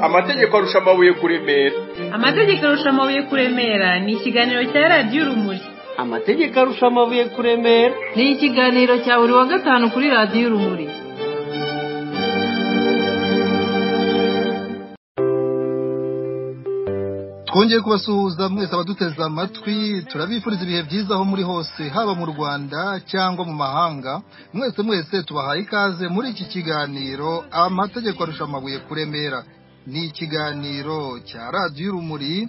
amategeko arusha amabuye kuremera. Amategeko arusha amabuye kuremera ni ikiganiro cya radiyo Urumuri. Amategeko arusha amabuye kuremera ni ikiganiro cya buri wa gatanu kuri radiyo Urumuri. Twongeye kubasuhuza mwese abaduteze amatwi, turabifuriza ibihe byiza aho muri hose, haba mu Rwanda cyangwa mu mahanga. Mwese tubahaye ikaze muri iki kiganiro amategeko arusha amabuye kuremera. Ni ikiganiro cya radiyo Urumuri.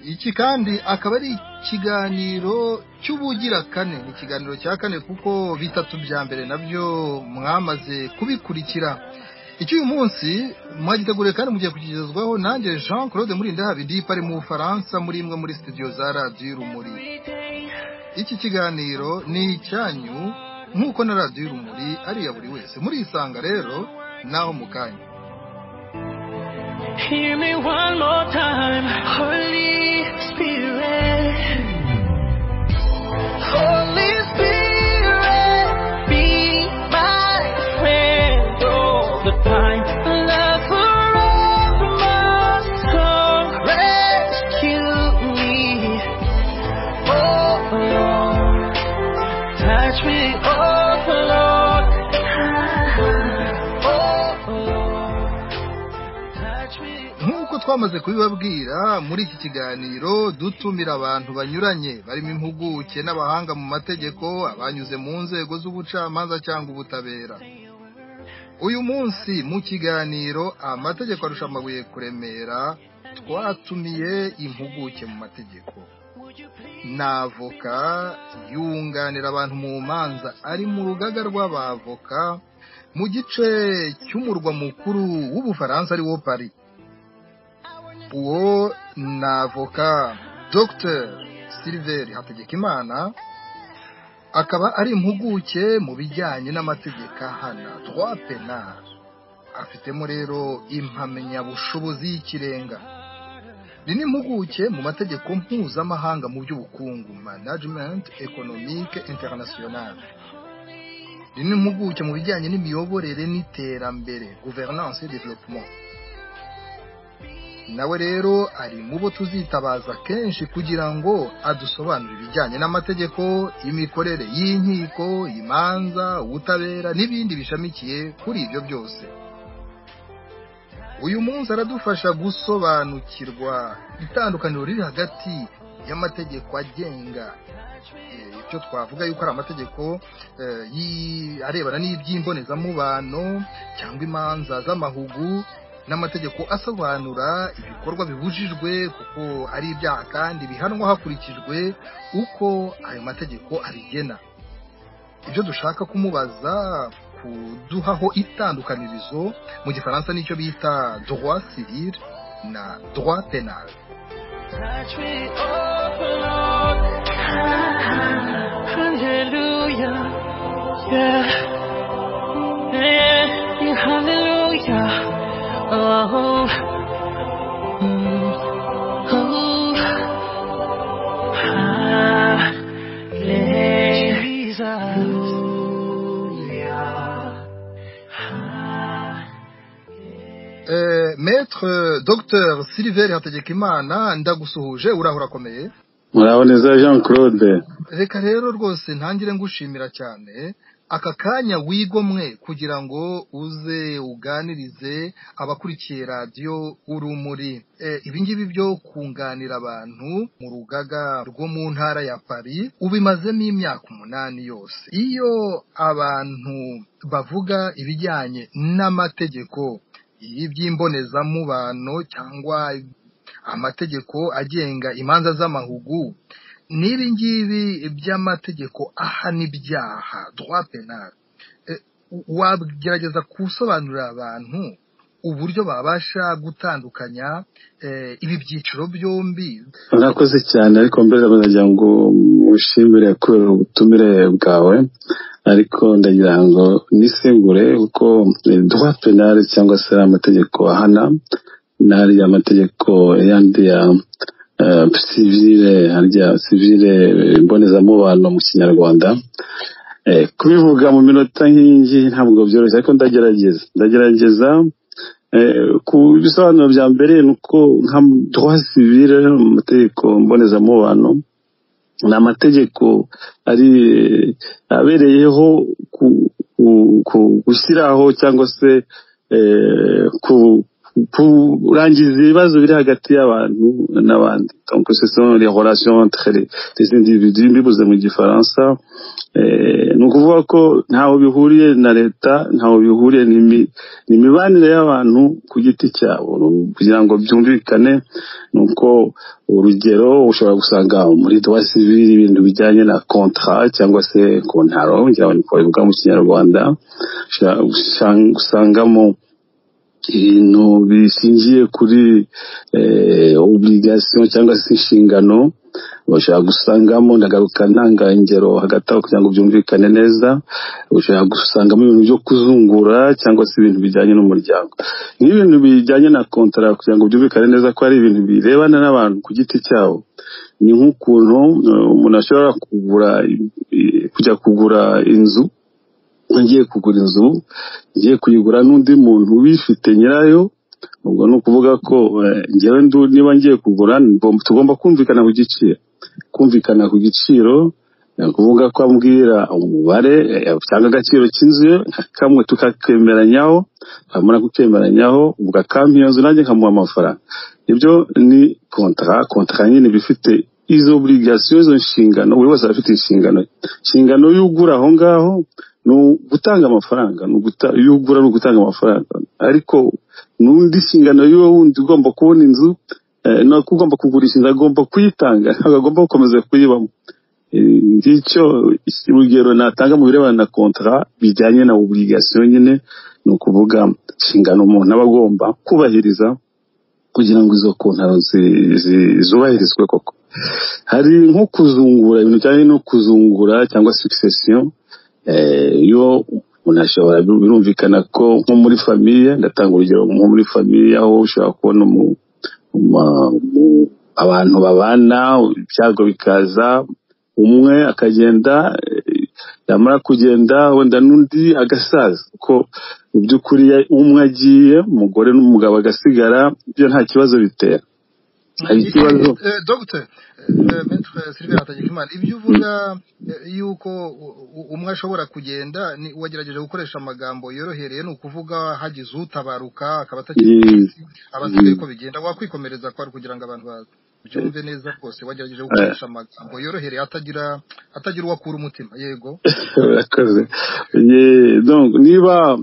Iki kandi akaba ari ikiganiro cy'ubugira kane, ni ikiganiro cya kane kuko bitatu bya mbere nabyo mwamaze kubikurikira. Uyu munsi mwagiteguriye kandi mugiye kugezwaho nanjye Jean Claude Murindahabi ndi pari mu Faransa muri imwe muri studio za Radio Urumuri. Iki kiganiro ni icyanyu nkuko na Radio Urumuri ari ya buri wese. Muri isanga rero naho mukanya. Hear me one more time, Holy Spirit. Holy Spirit, be my friend all the time. Love forever must come rescue me. Oh Lord, touch me, oh Lord. Nkuko twamaze kubibabwira muri iki kiganiro dutumira abantu banyuranye barimo impuguke n'abahanga mu mategeko, abanyuze mu nzego z'ubucamanza cyangwa ubutabera. Uyu munsi mu kiganiro amategeko arusha amabuye kuremera twatumiye impuguke mu mategeko. N'avoka yunganira abantu mu manza, ari mu rugaga rw'abavoka mu gice cy'umurwa mukuru w'Ubufaransa ari wo Paris. Uwo n'avoka Dr. Silver Hategekimana, akaba ari impuguke mu bijyanye n'amategeko ahana, droit penal. Afitemo rero impamyabushobozi y'ikirenga. Ni n'impuguke mu mategeko mpuzamahanga mu by'ubukungu, management économique international. Ni n'impuguke mu bijyanye n'imiyoborere n'iterambere, gouvernance et développement. Nawe rero ari mu bo tuzitabaza kenshi kugira ngo adusobanurire ibijyanye n'amategeko, imikorere y'inkiko, imanza, ubutabera n'ibindi bishamikiye kuri ibyo byose. Uyu munsi aradufasha gusobanukirwa itandukaniro riri hagati y'amategeko agenga icyo twavuga yuko ari amategeko arebana n'iby'imbonezamubano cyangwa imanza z'amahugu, n'amategeko asobanura ibikorwa bibujijwe kuko ari ibyaha kandi bihanwa hakurikijwe uko ayo mategeko abigena. Ibyo dushaka kumubaza kuduhaho itandukanirizo mu gifaransa nicyo bita droit civil na droit penal. Hallelujah, yeah, yeah, hallelujah. Oh, oh, Maître Dr. Silver Hategekimana, ndagusuhuje, urahura komeye. Muraboneza Jean Claude. Reka rero rwose ntangire ngushimira cyane aka kanya wigomwe kugira ngo uze uganirize abakurikiye Radio Urumuri. Ibi ngibi byo kunganira abantu mu rugaga rwo mu ntara ya Paris ubimazemo imyaka 8 yose. Iyo abantu bavuga ibijyanye n'amategeko y'iby'imbonezamubano cyangwa amategeko agenga imanza z'amahugu, nibi ngibi by'amategeko ahana ibyaha, droit penal, wagerageza kusobanurira abantu uburyo babasha gutandukanya ibi byiciro byombi? Urakoze cyane, ariko mbere ndagira ngo mushimire ko ubutumire bwawe, ariko ndagira ngo nisengure uko droit penal cyangwa se amategeko ahana n'ari amategeko yandi ya civile mbonezamubano mu Kinyarwanda. Kubivuga mu minota nk'ingi ntabwo byoroshye, ariko ndagerageza ku bisobanuro bya mbere nuko nka droit civil mu mategeko mbonezamubano ni amategeko ari abereyeho gushyiraho cyangwa se kurangiza ibibazo biri hagati y'abantu n'abandi. Donc ce sont les relations entre les individus bivuze mu gifaransa. Ni ukuvuga ko ntaho bihuriye na leta, ntaho bihuriye n'imibanire y'abantu ku giti cyabo. Kugira ngo byumvikane nuko urugero ushobora gusanga muri droit civil ibintu bijyanye na contrat cyangwa se kontaro ngira ngo niko bivuga mu Kinyarwanda, usangamo ibintu bishingiye kuri obligation cyangwa se inshingano. Ushobora gusangamo ndagaruka ntangangero hagati aho kugira ngo byumvikane neza. Ushobora gusangamo ibintu byo kuzungura cyangwa se ibintu bijyanye n'umuryango. N'ibintu bijyanye na contrat kugira ngo byumvikane neza ko ari ibintu birebana n'abantu ku giti cyabo. Ni nk'ukuntu umuntu ashobora kujya kugura inzu. Ngiye kugura inzu, ngiye kuyigura n'undi muntu wifite nyirayo. Ubwo ni ukuvuga ko njyewe niba ngiye kugura tugomba kumvikana ku giciro. Kumvikana ku giciro ni ukuvuga ko ambwira umubare cyangwa agaciro cy'inzu kamwe tukakemeranyaho, twamara kukemeranyaho ubwo akampa iyo nzu nanjye nkamuha amafaranga. Ibyo ni contrat nyine bifite izo obligation, izo nshingano. Buri wese afite inshingano y'ugura aho ngaho no gutanga amafaranga, iyo ugura no gutanga amafaranga. Ariko n'undi nshingano y'uwo wundi ugomba kubona inzu no kugomba kugurisha inzu agomba kuyitanga, agomba gukomeza kuyibamo. Ngicyo urugero natanga mu birebana na contrat bijyanye na obligation nyine, ni ukuvuga inshingano umuntu aba agomba kubahiriza kugira ngo izo kontaro zubahirizwe koko. Hari nko kuzungura, ibintu cyane no kuzungura cyangwa succession. Yo umuntu ashobora birumvikana ko nko muri famiye, ndatanga urugero nko muri famiye aho ushobora kubona abantu babana, ibyago bikaza, umwe akagenda, yamara kugenda wenda n'undi agasaza. Ko mu by'ukuri umwe agiye, umugore n'umugabo agasigara, byo nta kibazo bitera. Hari ikibazo Dr. Maître Sylvain Hategekimana, ibyo uvuga yuko umwe ashobora kugenda, wagerageje gukoresha amagambo yorohereye, ni ukuvuga hagize utabaruka akaba atakiri abasigaye ko bigenda, wakwikomereza kwari kugira ngo abantu byumve neza rwose. Wagerageje gukoresha amagambo yorohereye atagira uwakura umutima. Yego urakoze. Donc niba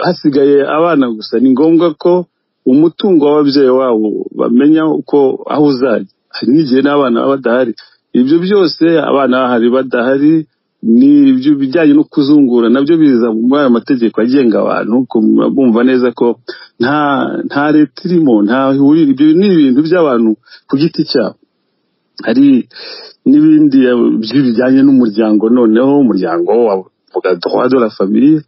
hasigaye abana gusa, ni ngombwa ko umutungo w'ababyeyi wabo bamenya uko aho uzajya. Hari n'igihe n'abana baba badahari. Ibyo byose abana bahari badahari, ni ibyo bijyanye no kuzungura nabyo biza muri aya mategeko agenga abantu, bumva neza ko nta leta irimo, ibyo ni ibintu by'abantu ku giti cyabo. Hari n'ibindi bijyanye n'umuryango. Noneho umuryango wavuga droit de la famille,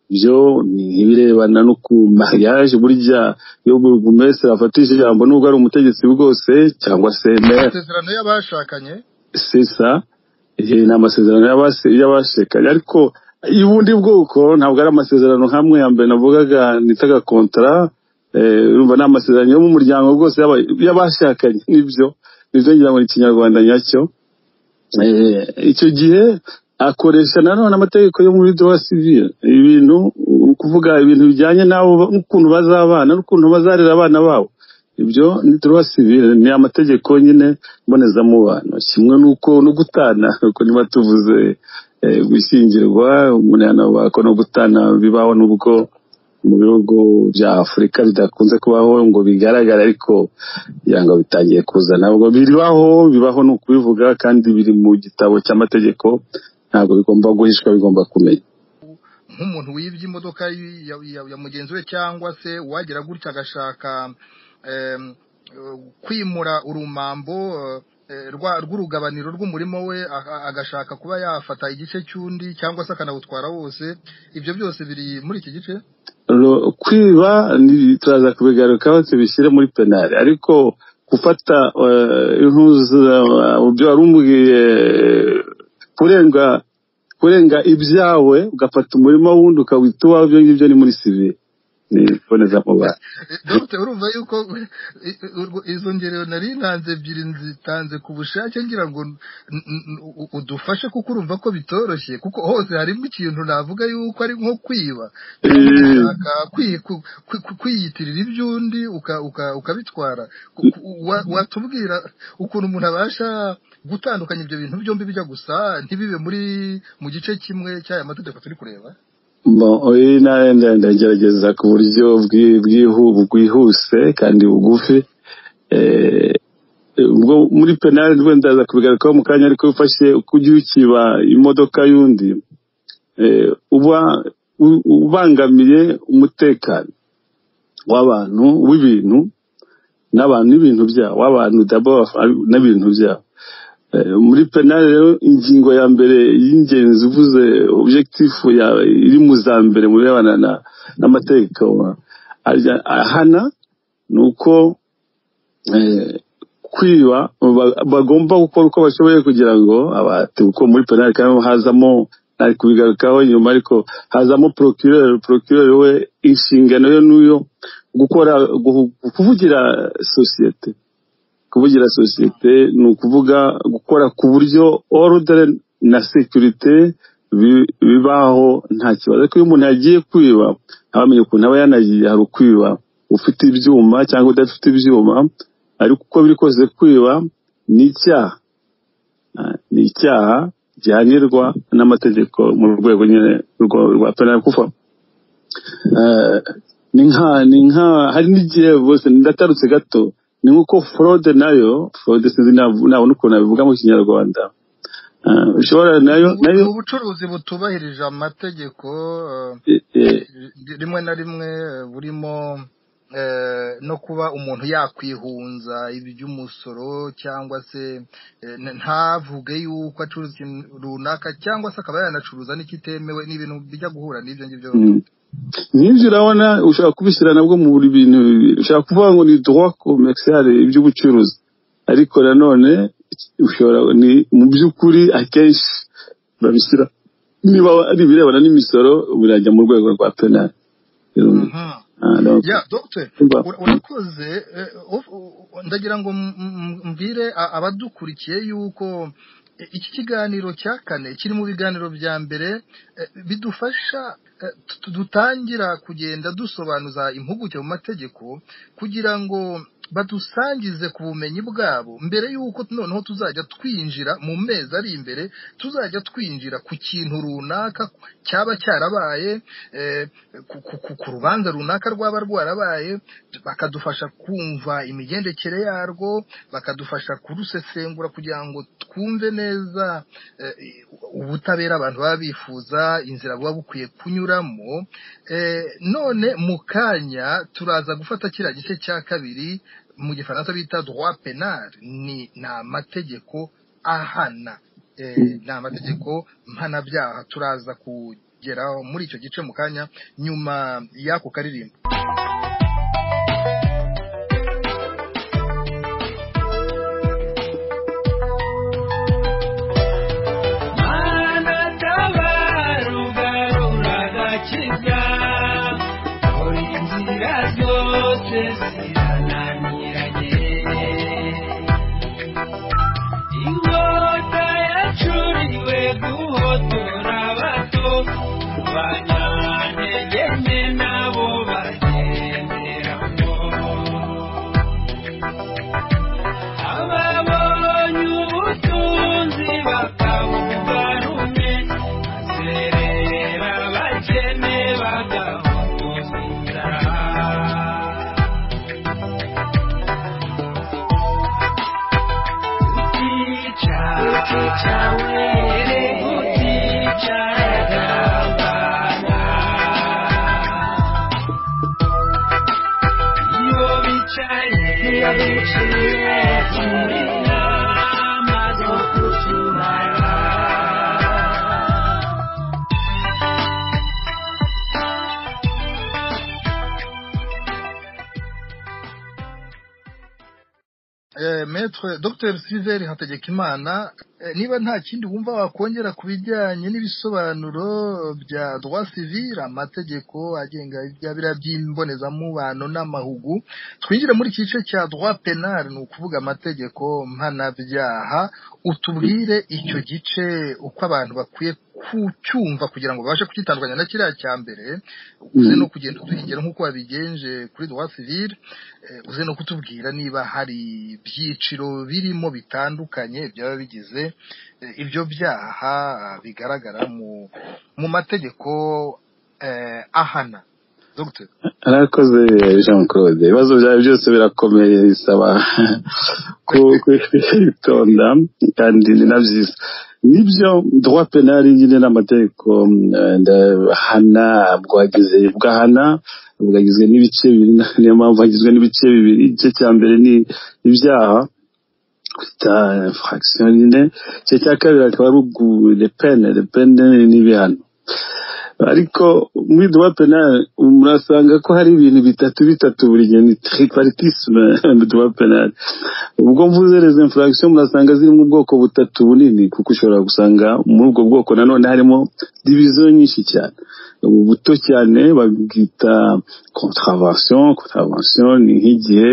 byo ntibirebana no ku mariage. Burya iyo burugumestre afatisha ijambo nubwo ari umutegetsi bwose cyangwa se amasezerano y'abashakanye, c'est ça, ni amasezerano y'abashakanye. Ariko y'ubundi bwoko ntabwo ari amasezerano hamwe ya mbere navugaga nitaga contrat. Urumva ni amasezerano yo mu muryango rwose y'abashakanye. Nibyo ngira ngo Ikinyarwanda nyacyo. Icyo gihe akoresha nanone amategeko yo muri droit civil, ibintu kuvuga ibintu bijyanye nabo n'ukuntu bazabana n'ukuntu bazarera abana babo. Ibyo ni droit civil, ni amategeko nyine mbonezamubano. Kimwe nuko no gutana, uko niba tuvuze gushyingirwa, umuntu yanavuga ko no gutana bibaho, nubwo mu bihugu bya Afurika bidakunze kubaho ngo bigaragara, ariko kugira ngo bitangiye kuza nabwo bibaho ni ukubivuga, kandi biri mu gitabo cy'amategeko. Ntabwo bigomba guhishwa, bigomba kumenya. Nk'umuntu wibye imodoka ya mugenzi we, cyangwa se wagira gutya agashaka kwimura urumambo rw'urugabaniro rw'umurimo we, agashaka kuba yafata igice cy'undi cyangwa se akanawutwara wose, ibyo byose biri muri iki gice. Kwiba turaza kubigarukaho tubishyire muri penali, ariko gufata ibyo wari umbwiye, kurenga ibyawe ugafata umurimo wundi ukawita uwawe, ibyo ngibyo ni muri civil. ni mbonezamubano. Dr. urumva yuko izo ngero nari nanze ebyiri nzitanze ku bushake ngira ngo udufashe kuko urumva ko bitoroshye kuko hose harimo ikintu navuga yuko ari nko kwiba kwiyitirira iby'undi ukabitwara. Watubwira ukuntu umuntu abasha gutandukanya ibyo bintu byombi bijya gusa ntibibe mu gice kimwe cy'aya mategeko turi kureba? Ndagerageza ku buryo bwihuse kandi bugufi. Ubwo muri penal ndaza kubigarukaho mu kanya, ariko ufashe kujya ukiba imodoka y'undi uba ubangamiye umutekano w'abantu w'ibintu n'abantu n'ibintu byabo w'abantu n'ibintu byabo. Muri penal rero ingingo ya mbere y'ingenzi uvuze objectif iri mu za mbere muri abana n'amategeko ahana nuko kwiba bagomba gukora uko bashoboye kugira ngo uko muri penal kandi hazamo ari kubigarukaho nyuma, ariko hazamo procureur we inshingano yo nuyo gukora kuvugira societe ni ukuvuga gukora ku buryo ordre na sécurité bibaho nta kibazo. Ariko iyo umuntu yagiye kwiba abamenye ukuntu aba yanagiye hari ukwiba ufite ibyuma cyangwa udafite ibyuma, ariko uko biri kose kwiba ni icyaha gihanirwa n'amategeko mu rwego nyine rwa penal. kufa ni nka hari n'igihe bose ndatarutse gato, ni nkuko fraude sinzi nabona ukuntu nabivuga mu Kinyarwanda. Ushobora nayo ubucuruzi butubahirije amategeko rimwe na rimwe burimo no kuba umuntu yakwihunza iby'umusoro cyangwa se ntavuge yuko acuruza ikintu runaka cyangwa se akaba yanacuruza n'ikitemewe, n'ibintu bijya guhura n'ibyo ngibyo. N'ibyo urabona ushaka kubishyira nabwo mu buri bintu bibiri. Ushaka kuvuga ngo ni droit commercial iby'ubucuruzi, ariko nanone ushobora ni mu by'ukuri akenshi babishyira niba ari birebana n'imisoro birajya mu rwego rwa penal. Dr. urakoze. Ndagira ngo mbwire abadukurikiye yuko iki kiganiro cya kane kiri mu biganiro bya mbere bidufasha dutangira kugenda dusobanuza impuguke mu mategeko kugira ngo badusangize ku bumenyi bwabo mbere yuko noneho tuzajya twinjira mu mezi ari imbere, tuzajya twinjira ku kintu runaka cyaba cyarabaye ku rubanza runaka rwaba rwarabaye, bakadufasha kumva imigendekere yarwo, bakadufasha kurusesengura kugira ngo twumve neza ubutabera abantu baba bifuza, inzira buba bukwiye kunyuramo. None mu kanya turaza gufata kiriya gice cya kabiri mu gifaransa bita droit penal, ni amategeko ahana, ni amategeko mpanabyaha. turaza kugeraho muri icyo gice mu kanya nyuma y'ako karirimbo. Maître Dr Silver Hategekimana, niba nta kindi wumva wakongera ku bijyanye n'ibisobanuro bya droit civil, amategeko agenga ibyabira by'imbonezamubano n'amahugu, twinjire muri kice cya droit penal, ni ukuvuga amategeko mpanabyaha. Utubwire icyo gice uko abantu bakwiye kucyumva kugira ngo babashe kugitandukanya na kiriya cya mbere, uze no kugenda duhingera nk'uko wabigenje kuri droit civil, uze no kutubwira niba hari byiciro birimo bitandukanye byaba bigize ibyo byaha bigaragara mu mategeko ahana. Dr. Arakoze Jean Claude, ibibazo byawe byose birakomeye, bisaba kwitonda kandi ni nabyiza. Nibyo droit penal nyine n'amategeko ndahana bwagizwe n'ibice bibiri, niyo mpamvu hagizwe n'ibice bibiri. Igice cya mbere ni ibyaha kwita infraction nyine, igice cya kabiri akaba ari le peine n'ibihano. Ariko muri droit penal murasanga ko hari ibintu bitatu buri gihe, ni tripartisme mu droit penal. Ubwo mvuze les infractions murasanga ziri mu bwoko butatu bunini, kuko ushobora gusanga muri ubwo bwoko nanone harimo division nyinshi cyane. Buto cyane babwita contravention ni nk'igihe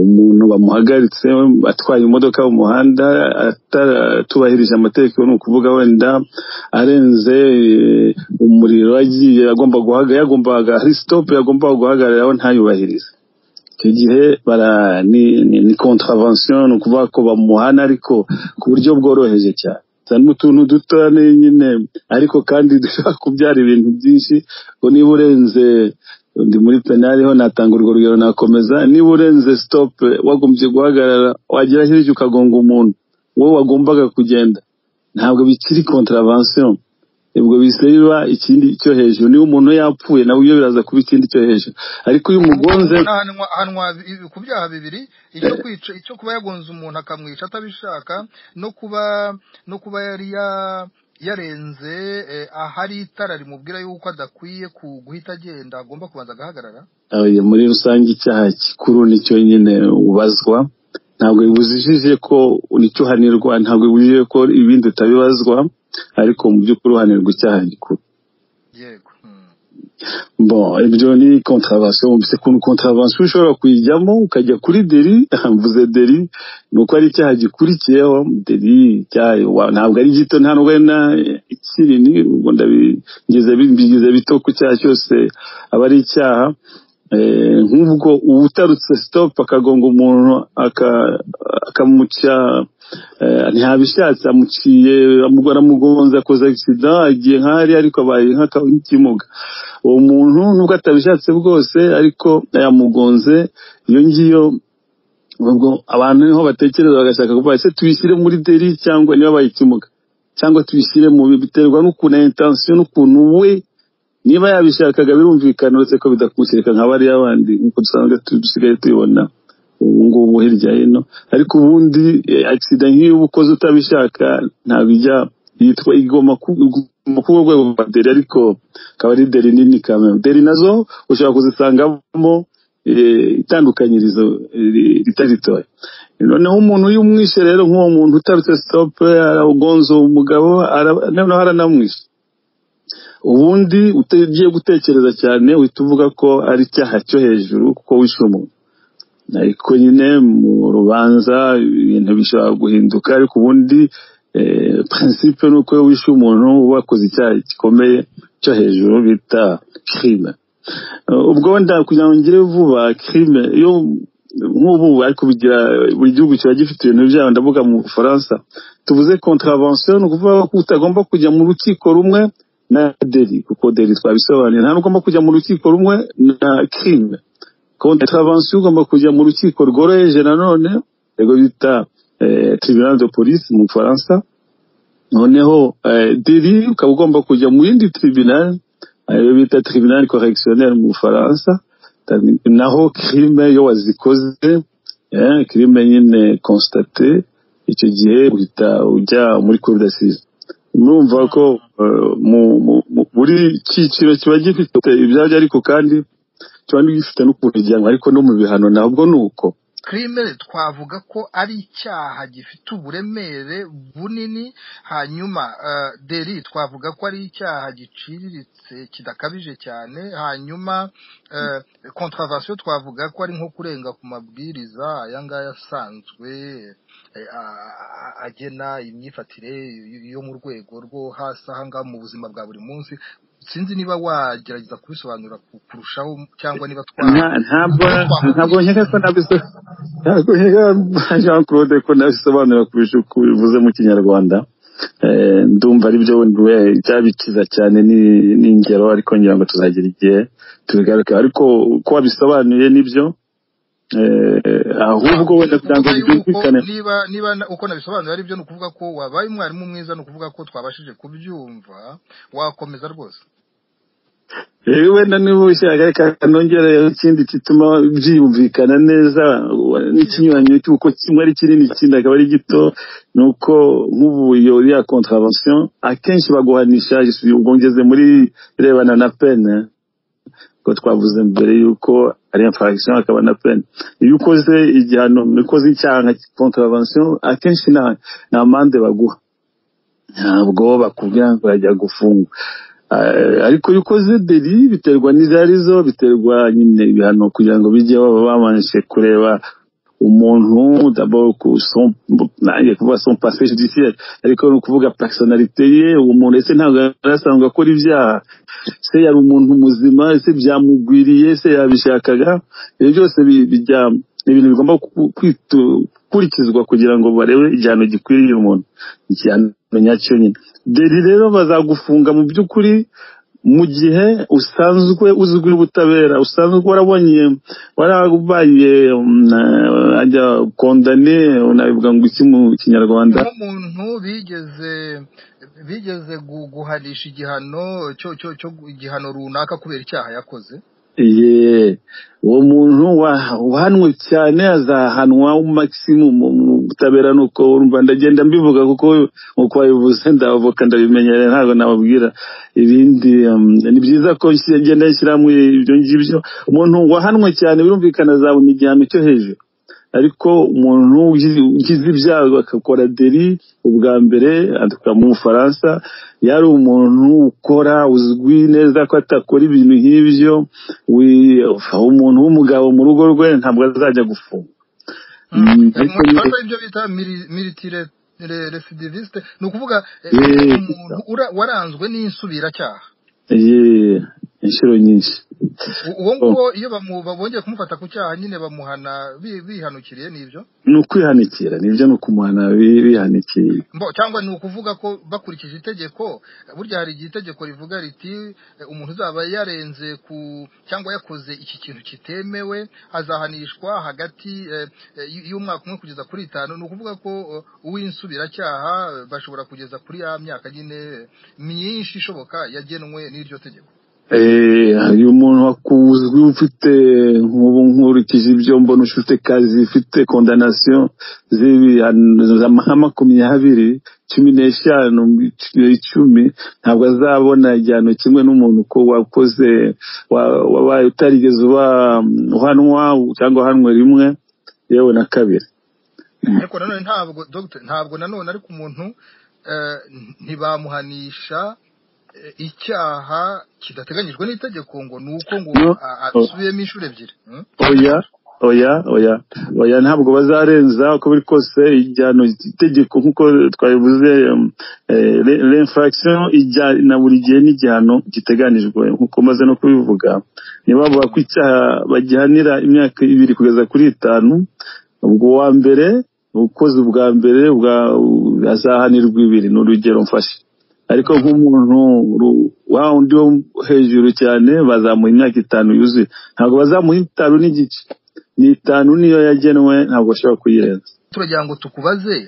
umuntu bamuhagaritse atwaye imodoka mu muhanda atatubahirije amategeko, ni ukuvuga wenda arenze umuriro agiye yagombaga hari stop yagombaga guhagararaho ntayubahirize. Icyo gihe ni contravention, ni ukuvuga ko bamuhana ariko ku buryo bworoheje cyane, cyane utuntu duto nyine, ariko kandi dushaka kubyara ibintu byinshi. Ngo niba urenze, ndi muri penal ho natanga urwo rugero nakomeza, niba urenze stop wagombye guhagarara, wagera hirya ukagonga umuntu wowe wagombaga kugenda, ntabwo bikiri contravention, ubwo biseba ikindi cyo hejuru. Niba umuntu yapfuye nawe iyo biraza kuba ikindi cyo hejuru. Ariko uyu mugonze hanwa ku byaha bibiri, icyo kwica, icyo kuba yagonze umuntu akamwica atabishaka, no kuba yari yarenze ahari itara rimubwira yuko adakwiye guhita agenda, agomba kubanza agahagarara. Muri rusange icyaha gikuru nicyo nyine ubazwa, ntabwo bibujije ko nicyo hanirwa, ntabwo bibujije ko ibindi utabibazwa, ariko mu by'ukuri uhanirwa icyaha gikuru. Yego. Bon, ibyo ni contravention. C'est une contravention ushobora kuyijyamo ukajya kuri délit. Mvuze délit nuko ari icyaha gikurikiyeho. Délit ntabwo ari gito, nta nubwo na kinini, ubwo ndabigize bito ku cyaha cyose aba ari icyaha. Nk'ubwo ubutarutse stop akagonga umuntu akamuca ntihabishatse, amuciye amugaramugonza akoze accident, agiye nk'ahari ariko abaye nk'ikimuga. Uwo muntu nubwo atabishatse bwose ariko yamugonze, iyo ngiyo ubwo abantu niho batekereza bagashaka kuvuga ese tubishyire muri délit cyangwa niba bayikimuga, cyangwa tubishyire mu biterwa n'ukuntu intention n'ukuntu we niba yabishakaga birumvikana, uretse ko bidakurikirika nka bariya abandi nk'uko dusanzwe dusigaye tubibona ubu ngubu hirya hino. Ariko ubundi accident nk'iyo ukoze utabishaka ntabwo yitwa igoma ku rwego rwa délit, ariko akaba ari délit nini kamwe. Délit nazo ushobora kuzisangamo itandukanyirizo riteritory. Noneho umuntu y'umwishe rero, nk'uwo muntu utarutse stop aragonze umugabo noneho aranamwishe, ubundi ugiye gutekereza cyane uhita uvuga ko ari icyaha cyo hejuru kuko wishe umuntu. Ariko nyine mu rubanza ibintu bishobora guhinduka, ariko ubundi principe nuko wishe umuntu wakoze icyaha gikomeye cyo hejuru bita crime. Ubwo wenda kugira ngo ngire vuba, crime yo nk'ubu ariko bigira buri gihugu kiba gifite ibintu byayo. Ndavuga mu Bufaransa tuvuze contravention, ni ukuvuga ko utagomba kujya mu rukiko rumwe na délit, kuko délit twabisobanuye, nta ugomba kujya mu rukiko rumwe na crime. Contravention ugomba kujya mu rukiko rworoheje nanone, rego bita tribunal de police mu Bufaransa. Noneho délit ukaba ugomba kujya mu yindi tribunal, ayo bita tribunal correctionnel mu Bufaransa. Naho crime yo wazikoze, crime nyine constaté, icyo gihe uhita ujya muri cour d'assises. Murumva ko buri cyiciro kiba gifite ibyabyo, ariko kandi kiba gifite n'ukuntu ijyanwa, ariko no mu bihano ntabwo nuko. crime twavuga ko ari icyaha gifite uburemere bunini, hanyuma deli twavuga ko ari icyaha giciriritse kidakabije cyane, hanyuma contravention twavuga ko ari nko kurenga ku mabwiriza aya ngaya asanzwe agena imyifatire yo mu rwego rwo hasi ahangaha mu buzima bwa buri munsi. Sinzi niba wagerageza kubisobanura kurushaho cyangwa niba ntabwo nkeka ko Jean Claude ko nabisobanura kurusha uko bivuze mu Kinyarwanda. Ndumva ari byo byabikiza cyane n'ingero, ariko ngira ngo tuzagira igihe tubigaruka, ariko ko wabisobanuye nibyo. Ahubwo wenda kugira ngo byumvikane, niba uko nabisobanuye ari byo, nukuvuga ko wabaye umwarimu mwiza, nukuvuga ko twabashije kubyumva, wakomeza rwose. Wenda niba ushaka reka nongereho ikindi kituma byumvikana neza, n'ikinyuranyo cy'uko kimwe ari kinini ikindi akaba ari gito, nuko nk'ubu iyo ya contravention akenshi baguhanisha ubwongeze muri rebana na peine, ko twavuze mbere yuko ari infraction akaba na peine. Iyo ukoze igihano, ukoze icyaha nka contravention, akenshi na amande baguha, ntabwo bakubwira ngo yajya gufungwa. Ariko yukoze deli biterwa n'izarizo, biterwa nyine ibihano kugira ngo bijye babanje kureba umuntu d'abord ku son passé judiciaire, ariko no kuvuga personnalité ye, umuntu ese ntabwo arasanzwe akora ibyaha, se yari umuntu muzima, ese byamugwiriye, se yabishakaga. Ibyo byose bijya ibintu bigomba kurikizwa kugira ngo barebe igihano gikwiriye umuntu, igihano nyacyo nyine. Deli rero bazagufunga mu by'ukuri mu gihe usanzwe uzwi n'ubutabera, usanzwe warabonye warabaye ajya condamné, unabivuga ngo iki mu Kinyarwanda, umuntu bigeze guhanisha igihano cyo igihano runaka kubera icyaha yakoze. Uwo muntu wahanwe cyane azahanwa maximum mu butabera, nuko urumva ndagenda mbivuga kuko uko wabivuze ndavoka ndabimenyereye, ntabwo nababwira ibindi. Ni byiza ko ngenda nshyiramo ibyo ngibyo. Umuntu wahanwe cyane birumvikana azabona igihano cyo hejuru, ariko umuntu ugize ibyago akakora deli ubwa mbere, mu Bufaransa yari umuntu ukora uzwi neza ko atakora ibintu nk'ibyo, umuntu w'umugabo mu rugo rwe ntabwo azajya gufunga. Ibyo bita multirecidiviste, ni ukuvuga umuntu waranzwe n'insubiracyaha inshuro nyinshi. Uwo nguwo iyo bongeye kumufata ku cyaha nyine bamuhana bihanukiriye, n'ibyo ni ukwihanikira, nibyo ni ukumuhana bihanikiriye, cyangwa ni ukuvuga ko bakurikije itegeko. Burya hari igihe itegeko rivuga riti umuntu uzaba yarenze cyangwa yakoze iki kintu kitemewe azahanishwa hagati y'umwaka umwe kugeza kuri 5. Ni ukuvuga ko uw'insubiracyaha bashobora kugeza kuri ya myaka nyine myinshi ishoboka yagenwe n'iryo tegeko. Uyu muntu wakuzwi ufite nkurikije ibyo mbona, ufite kazi, ufite condamnation z'amahama 20, 15, 10, ntabwo azabona igihano kimwe n'umuntu ko wakoze wabaye utarigeze uhanwa cyangwa uhanwe rimwe yewe na kabiri. Ariko nanone ntabwo nanone ariko umuntu ntibamuhanisha icyaha kidateganyijwe n'itegeko ngo nuko ngo asubiyemo inshuro ebyiri. Oya ntabwo bazarenza uko biri kose igihano itegeko nk'uko twabivuze. L'infraction ijyana buri gihe n'igihano giteganijwe nk'uko maze no kubivuga. Niba bavuga ko icyaha bagihanira imyaka 2 kugeza kuri 5, ubwo wa mbere ukoze ubwa mbere azahanirwa 2, ni urugero mfashe. Ariko nk'umuntu wa undi wo hejuru cyane bazamuha imyaka 5 yuzuye, ntabwo bazamuha 5 n'igice, ni 5 niyo yagenwe, ntabwo ashobora kuyirenza. Turagira ngo tukubaze,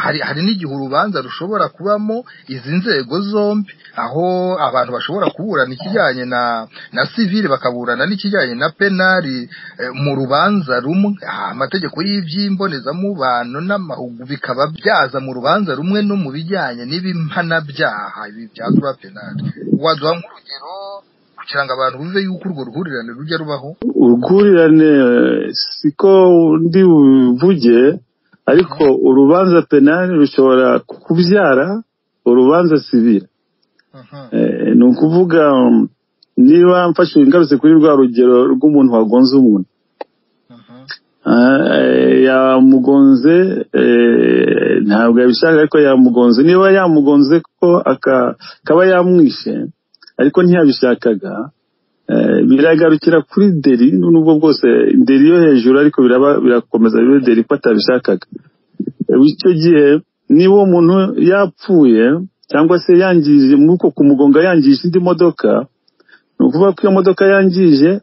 hari n'igihe urubanza rushobora kubamo izi nzego zombi, aho abantu bashobora kuburana ikijyanye na civile bakaburana n'ikijyanye na penali mu rubanza rumwe, amategeko y'iby'imbonezamubano n'amahugu bikaba byaza mu rubanza rumwe no mu bijyanye n'ibimpanabyaha ibi bya droit penal. Waduha nk'urugero ku kugira ngo abantu bumve yuko urwo ruhurirane rujya rubaho. Uruhurirane siko ndi buvuge, ariko urubanza penal rushobora kubyara urubanza civil. Ni ukuvuga niba mfashe ingarutse kuri rwa rugero rw'umuntu wagonze umuntu, yamugonze ntabwo yabishaka, ariko yamugonze. Niba yamugonze ko akaba yamwishe ariko ntiyabishakaga, biragarukira kuri deri, nubwo bwose deri yo hejuru, ariko birakomeza bibe deri ko atabishakaga. Icyo gihe niba uwo muntu yapfuye cyangwa se yangije muko kumugonga yangije indi modoka, ni ukuvuga ko iyo modoka yangije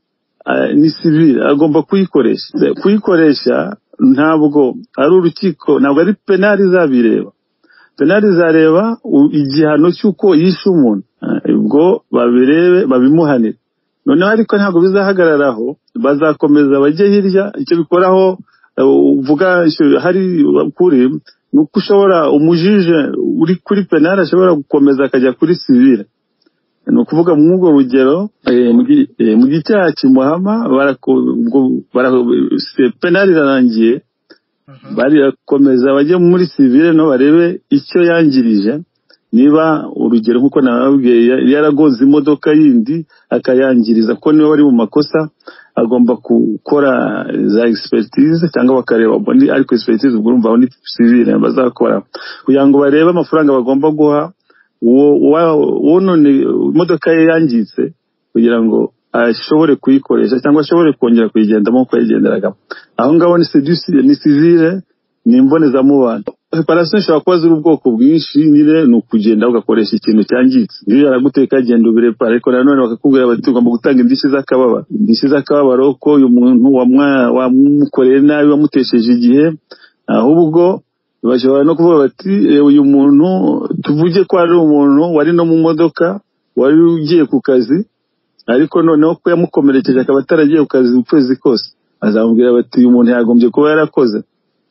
ni civil, agomba kuyikoresha. Ntabwo ari urukiko, ntabwo ari penal izabireba. Penal izareba igihano cy'uko yishe umuntu, ubwo babirebe babimuhanira. Noneho ariko ntabwo bizahagararaho, bazakomeza bajye hirya. Icyo bikoraho uvuga hari kuri nuko ushobora umujije uri kuri penal ashobora gukomeza akajya kuri civil. Ni ukuvuga mu urwo rugero mu gicyaha kimuhama penal irarangiye, barakomeza bajye muri civil no barebe icyo yangirije. Niba urugero nkuko nababwiye yaragoze imodoka yindi akayangiriza, ko niwe wari mu makosa, agomba gukora za expertise cyangwa bakareba, ariko expertise ubwo urumva ni civil bazakora kugira ngo barebe amafaranga bagomba guha uwo none imodoka ye yangitse, kugira ngo ashobore kuyikoresha cyangwa ashobore kongera kuyigendamo uko yagenderagamo. Aho ngaho ni civil, ni imbonezamubano. Reparation ishobora kuba ziri ubwoko bwinshi, nyine ni ukugenda ugakoresha ikintu cyangitse. Niyo yaraguteka agenda ubirepara, ariko nanone bakakubwira bati ugomba gutanga indishyi z'akababaro. Indishyi z'akababaro ko uyu muntu wamukoreye nabi, wamutesheje igihe. Ahubwo bashobora no kuvuga bati uyu muntu tuvuge ko ari umuntu wari no mu modoka, wari ugiye ku kazi, ariko noneho ko yamukomerekeje akaba ataragiye ku kazi ukwezi kose, azamubwira bati uyu muntu yagombye kuba yarakoze,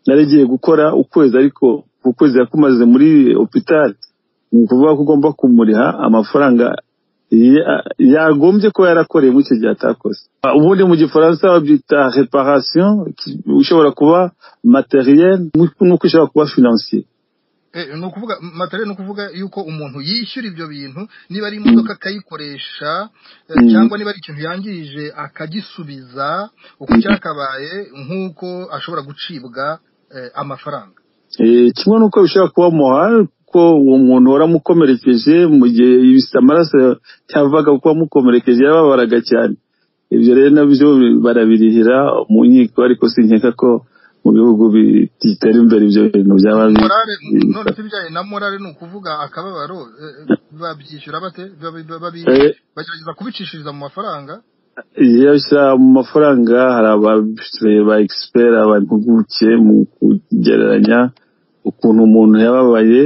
naragiye gukora ukwezi, ariko ukwezi yakumaze muri hospital. Ni ukuvuga ko ugomba kumuriha amafaranga yagombye kuba yarakoreye mu cyo gihe atakoze. Ubundi mu gifaransa babyita reparation, ushobora kuba materiel, nuko ushobora kuba financier. Ni ukuvuga materiel, ni ukuvuga yuko umuntu yishyura ibyo bintu, niba ari imodoka akayikoresha, cyangwa niba ari ikintu yangije akagisubiza uko cyakabaye, nk'uko ashobora gucibwa amafaranga. Kimwe nuko bishobora kuba moral, ko uwo muntu waramukomerekeje mu gihe ibisa amaraso cyavaga kuko wamukomerekeje yababaraga cyane. Ibyo rero nabyo barabirihira mu nkiko, ariko sinkeka ko mu bihugu bitera imbere ibyo bintu byaba morale. None tubijyanye na morale, ni ukuvuga akababaro babyishyura bate? Bagerageza kubicishiriza mu mafaranga. Yashyira mu mafaranga. Hari ba expert, abimpuguke mu kugereranya ukuntu umuntu yababaye,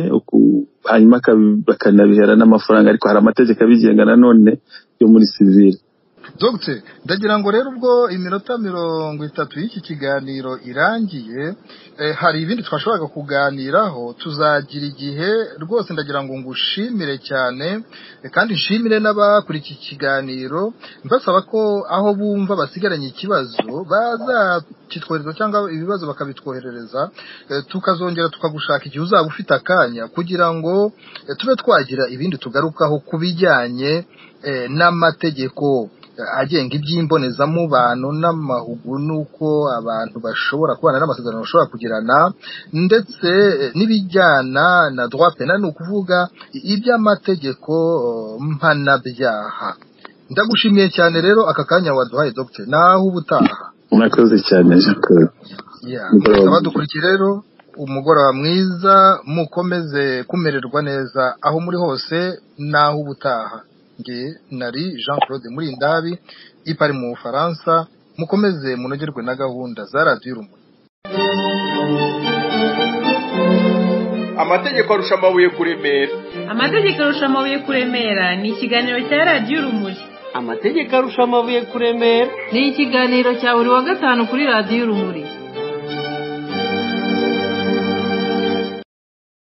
hanyuma bakanabihera n'amafaranga, ariko hari amategeko abigenga nanone yo muri civil. Dr. ndagira ngo rero ubwo iminota 30 y'iki kiganiro irangiye, hari ibindi twashoboraga kuganiraho, tuzagira igihe rwose. Ndagira ngo ngushimire cyane, kandi nshimire n'abakuri iki kiganiro, mbasaba ko aho bumva basigaranye ikibazo bazakitwohereza cyangwa ibibazo bakabitwoherereza, tukazongera tukagushaka igihe uzaba ufite akanya, kugira ngo tube twagira ibindi tugarukaho kubijyanye n'amategeko agenga iby'imbonezamubano n'amahugu, nuko abantu bashobora kubana n'amasezerano bashobora kugirana, ndetse n'ibijyana na droit penal, ni ukuvuga iby'amategeko mpanabyaha. Ndagushimiye cyane rero aka kanya waduhaye Dr. Naho ubutaha. Murakoze cyane Jacques. Abadukurikiye rero, umugoroba mwiza, mukomeze kumererwa neza aho muri hose. Naho ubutaha. Nge nari Jean Claude Murindabi, ipari mu Bufaransa. Mukomeze munogerwe na gahunda za Radio Urumuri. Amategeko arusha amabuye kuremera. Amategeko arusha amabuye kuremera ni ikiganiro cya Radio Urumuri. Amategeko arusha amabuye kuremera ni ikiganiro cya buri wa gatanu kuri Radio Urumuri.